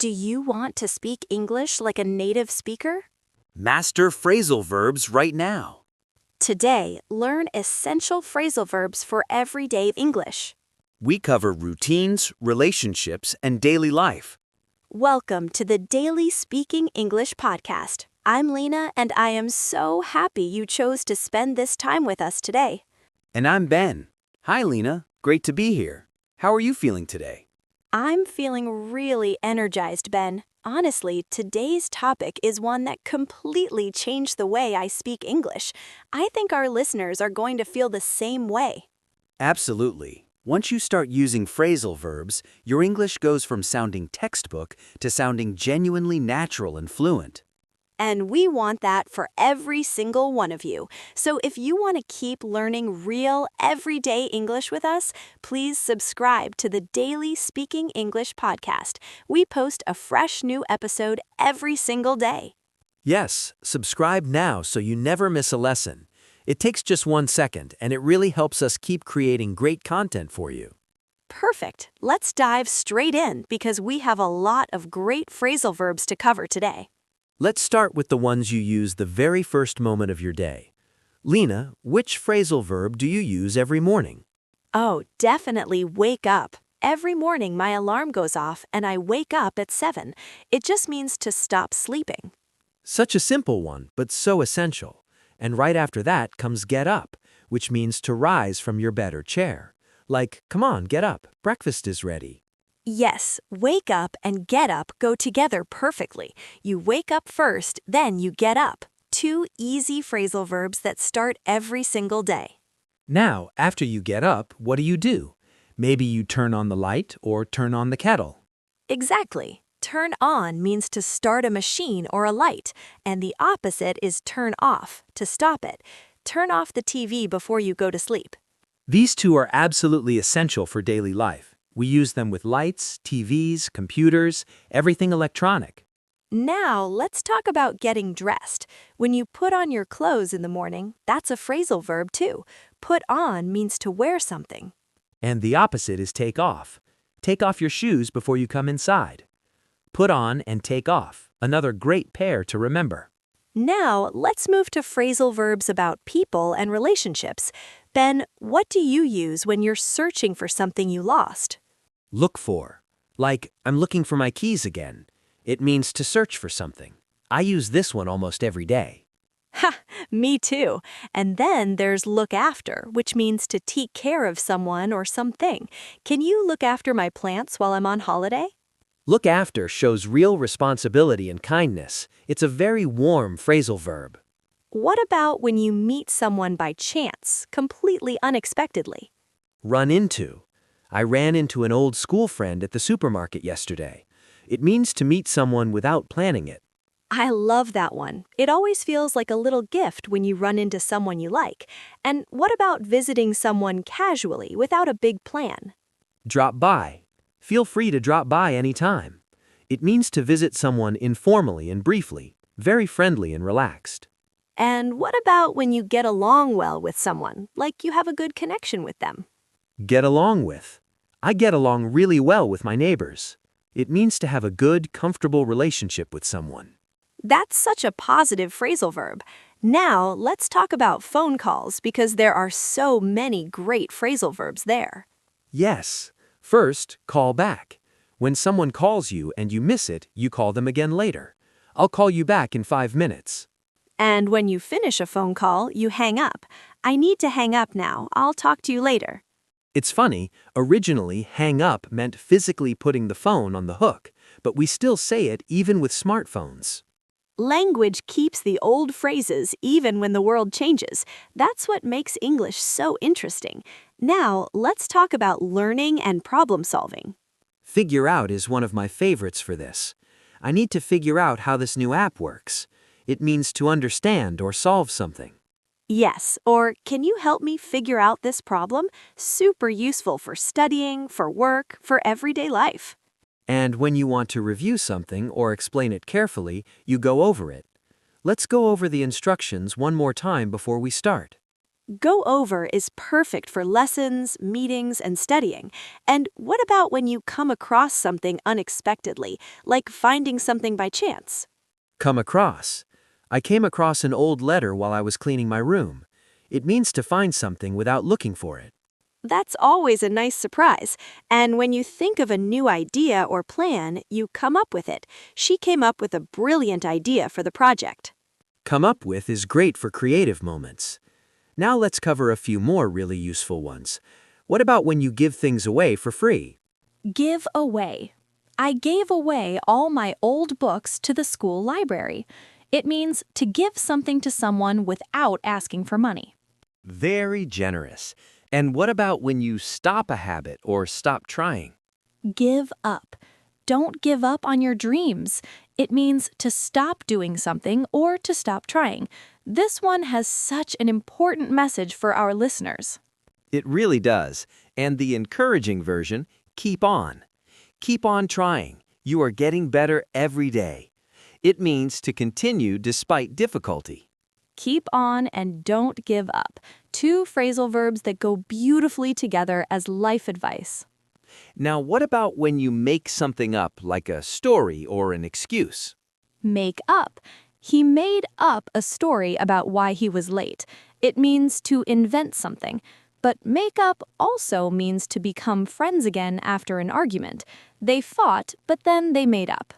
Do you want to speak English like a native speaker? Master phrasal verbs right now. Today, learn essential phrasal verbs for everyday English. We cover routines, relationships, and daily life. Welcome to the Daily Speaking English podcast. I'm Lena, and I am so happy you chose to spend this time with us today. And I'm Ben. Hi, Lena. Great to be here. How are you feeling today? I'm feeling really energized, Ben. Honestly, today's topic is one that completely changed the way I speak English. I think our listeners are going to feel the same way. Absolutely. Once you start using phrasal verbs, your English goes from sounding textbook to sounding genuinely natural and fluent. And we want that for every single one of you. So if you want to keep learning real, everyday English with us, please subscribe to the Daily Speaking English podcast. We post a fresh new episode every single day. Yes, subscribe now so you never miss a lesson. It takes just 1 second, and it really helps us keep creating great content for you. Perfect. Let's dive straight in because we have a lot of great phrasal verbs to cover today. Let's start with the ones you use the very first moment of your day. Lena, which phrasal verb do you use every morning? Oh, definitely wake up. Every morning my alarm goes off and I wake up at 7. It just means to stop sleeping. Such a simple one, but so essential. And right after that comes get up, which means to rise from your bed or chair. Like, come on, get up, breakfast is ready. Yes, wake up and get up go together perfectly. You wake up first, then you get up. 2 easy phrasal verbs that start every single day. Now, after you get up, what do? Maybe you turn on the light or turn on the kettle. Exactly. Turn on means to start a machine or a light, and the opposite is turn off, to stop it. Turn off the TV before you go to sleep. These two are absolutely essential for daily life. We use them with lights, TVs, computers, everything electronic. Now, let's talk about getting dressed. When you put on your clothes in the morning, that's a phrasal verb too. Put on means to wear something. And the opposite is take off. Take off your shoes before you come inside. Put on and take off, another great pair to remember. Now, let's move to phrasal verbs about people and relationships. Ben, what do you use when you're searching for something you lost? Look for. Like, I'm looking for my keys again. It means to search for something. I use this one almost every day. Ha, me too. And then there's look after, which means to take care of someone or something. Can you look after my plants while I'm on holiday? Look after shows real responsibility and kindness. It's a very warm phrasal verb. What about when you meet someone by chance, completely unexpectedly? Run into. I ran into an old school friend at the supermarket yesterday. It means to meet someone without planning it. I love that one. It always feels like a little gift when you run into someone you like. And what about visiting someone casually without a big plan? Drop by. Feel free to drop by anytime. It means to visit someone informally and briefly, very friendly and relaxed. And what about when you get along well with someone, like you have a good connection with them? Get along with. I get along really well with my neighbors. It means to have a good, comfortable relationship with someone. That's such a positive phrasal verb. Now, let's talk about phone calls because there are so many great phrasal verbs there. Yes. First, call back. When someone calls you and you miss it, you call them again later. I'll call you back in 5 minutes. And when you finish a phone call, you hang up. I need to hang up now. I'll talk to you later. It's funny, originally hang up meant physically putting the phone on the hook, but we still say it even with smartphones. Language keeps the old phrases even when the world changes. That's what makes English so interesting. Now, let's talk about learning and problem solving. Figure out is one of my favorites for this. I need to figure out how this new app works. It means to understand or solve something. Yes, or can you help me figure out this problem? Super useful for studying, for work, for everyday life. And when you want to review something or explain it carefully, you go over it. Let's go over the instructions one more time before we start. Go over is perfect for lessons, meetings, and studying. And what about when you come across something unexpectedly, like finding something by chance? Come across. I came across an old letter while I was cleaning my room. It means to find something without looking for it. That's always a nice surprise. And when you think of a new idea or plan, you come up with it. She came up with a brilliant idea for the project. Come up with is great for creative moments. Now let's cover a few more really useful ones. What about when you give things away for free? Give away. I gave away all my old books to the school library. It means to give something to someone without asking for money. Very generous. And what about when you stop a habit or stop trying? Give up. Don't give up on your dreams. It means to stop doing something or to stop trying. This one has such an important message for our listeners. It really does. And the encouraging version, keep on. Keep on trying. You are getting better every day. It means to continue despite difficulty. Keep on and don't give up. Two phrasal verbs that go beautifully together as life advice. Now, what about when you make something up, like a story or an excuse? Make up. He made up a story about why he was late. It means to invent something. But make up also means to become friends again after an argument. They fought, but then they made up.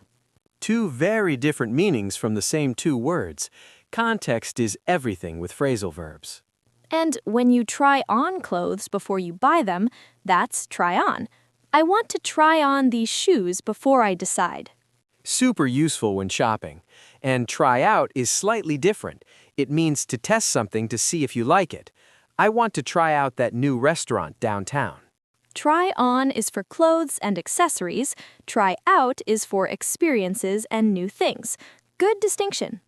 Two very different meanings from the same two words. Context is everything with phrasal verbs. And when you try on clothes before you buy them, that's try on. I want to try on these shoes before I decide. Super useful when shopping. And try out is slightly different. It means to test something to see if you like it. I want to try out that new restaurant downtown. Try on is for clothes and accessories. Try out is for experiences and new things. Good distinction.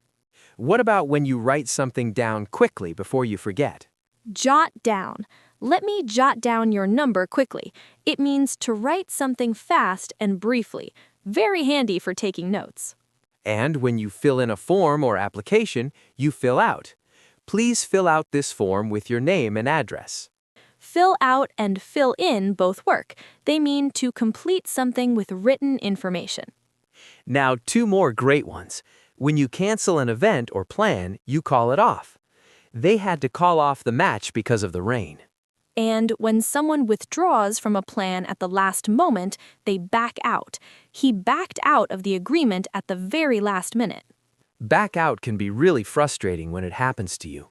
What about when you write something down quickly before you forget? Jot down. Let me jot down your number quickly. It means to write something fast and briefly. Very handy for taking notes. And when you fill in a form or application, you fill out. Please fill out this form with your name and address. Fill out and fill in both work. They mean to complete something with written information. Now, two more great ones. When you cancel an event or plan, you call it off. They had to call off the match because of the rain. And when someone withdraws from a plan at the last moment, they back out. He backed out of the agreement at the very last minute. Back out can be really frustrating when it happens to you.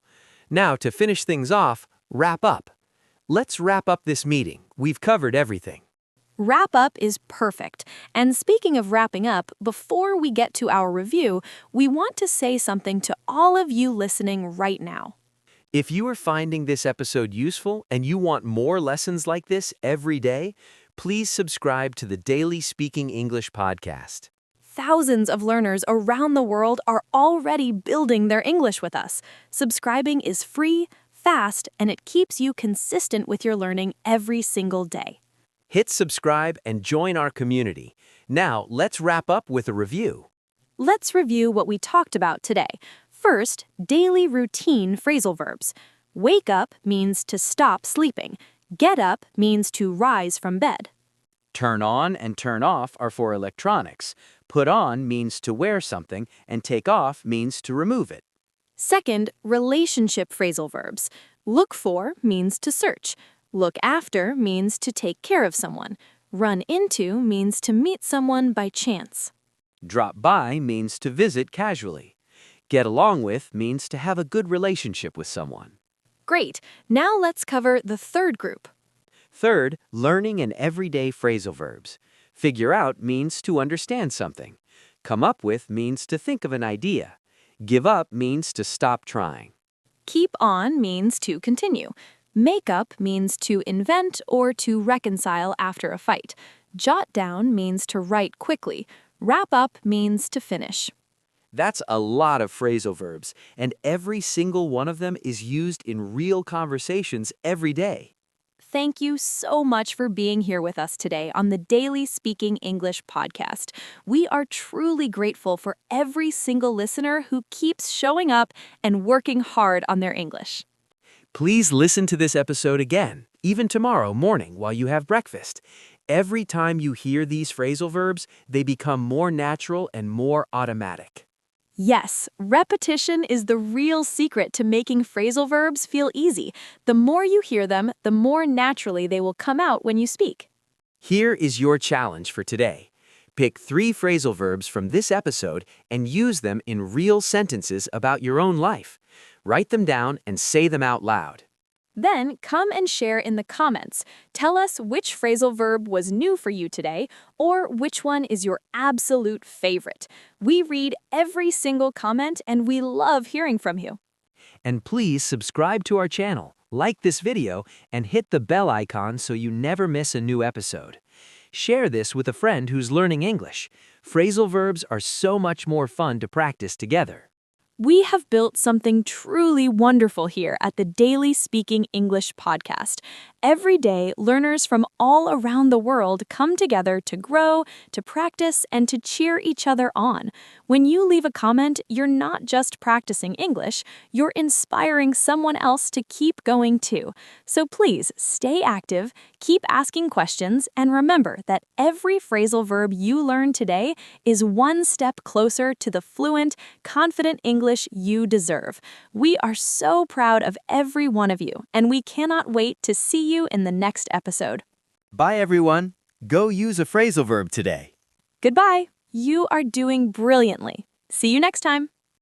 Now, to finish things off, wrap up. Let's wrap up this meeting. We've covered everything. Wrap up is perfect. And speaking of wrapping up, before we get to our review, we want to say something to all of you listening right now. If you are finding this episode useful and you want more lessons like this every day, please subscribe to the Daily Speaking English podcast. Thousands of learners around the world are already building their English with us. Subscribing is free, fast, and it keeps you consistent with your learning every single day. Hit subscribe and join our community. Now, let's wrap up with a review. Let's review what we talked about today. First, daily routine phrasal verbs. Wake up means to stop sleeping. Get up means to rise from bed. Turn on and turn off are for electronics. Put on means to wear something, and take off means to remove it. Second, relationship phrasal verbs. Look for means to search. Look after means to take care of someone. Run into means to meet someone by chance. Drop by means to visit casually. Get along with means to have a good relationship with someone. Great. Now let's cover the third group. Third, learning and everyday phrasal verbs. Figure out means to understand something. Come up with means to think of an idea. Give up means to stop trying. Keep on means to continue. Make up means to invent or to reconcile after a fight. Jot down means to write quickly. Wrap up means to finish. That's a lot of phrasal verbs, and every single one of them is used in real conversations every day. Thank you so much for being here with us today on the Daily Speaking English podcast. We are truly grateful for every single listener who keeps showing up and working hard on their English. Please listen to this episode again, even tomorrow morning while you have breakfast. Every time you hear these phrasal verbs, they become more natural and more automatic. Yes, repetition is the real secret to making phrasal verbs feel easy. The more you hear them, the more naturally they will come out when you speak. Here is your challenge for today. Pick 3 phrasal verbs from this episode and use them in real sentences about your own life. Write them down and say them out loud. Then come and share in the comments. Tell us which phrasal verb was new for you today, or which one is your absolute favorite. We read every single comment and we love hearing from you. And please subscribe to our channel, like this video, and hit the bell icon so you never miss a new episode. Share this with a friend who's learning English. Phrasal verbs are so much more fun to practice together. We have built something truly wonderful here at the Daily Speaking English podcast. Every day, learners from all around the world come together to grow, to practice, and to cheer each other on. When you leave a comment, you're not just practicing English, you're inspiring someone else to keep going too. So please stay active, keep asking questions, and remember that every phrasal verb you learn today is one step closer to the fluent, confident English you deserve. We are so proud of every one of you, and we cannot wait to see you in the next episode. Bye, everyone. Go use a phrasal verb today. Goodbye. You are doing brilliantly. See you next time.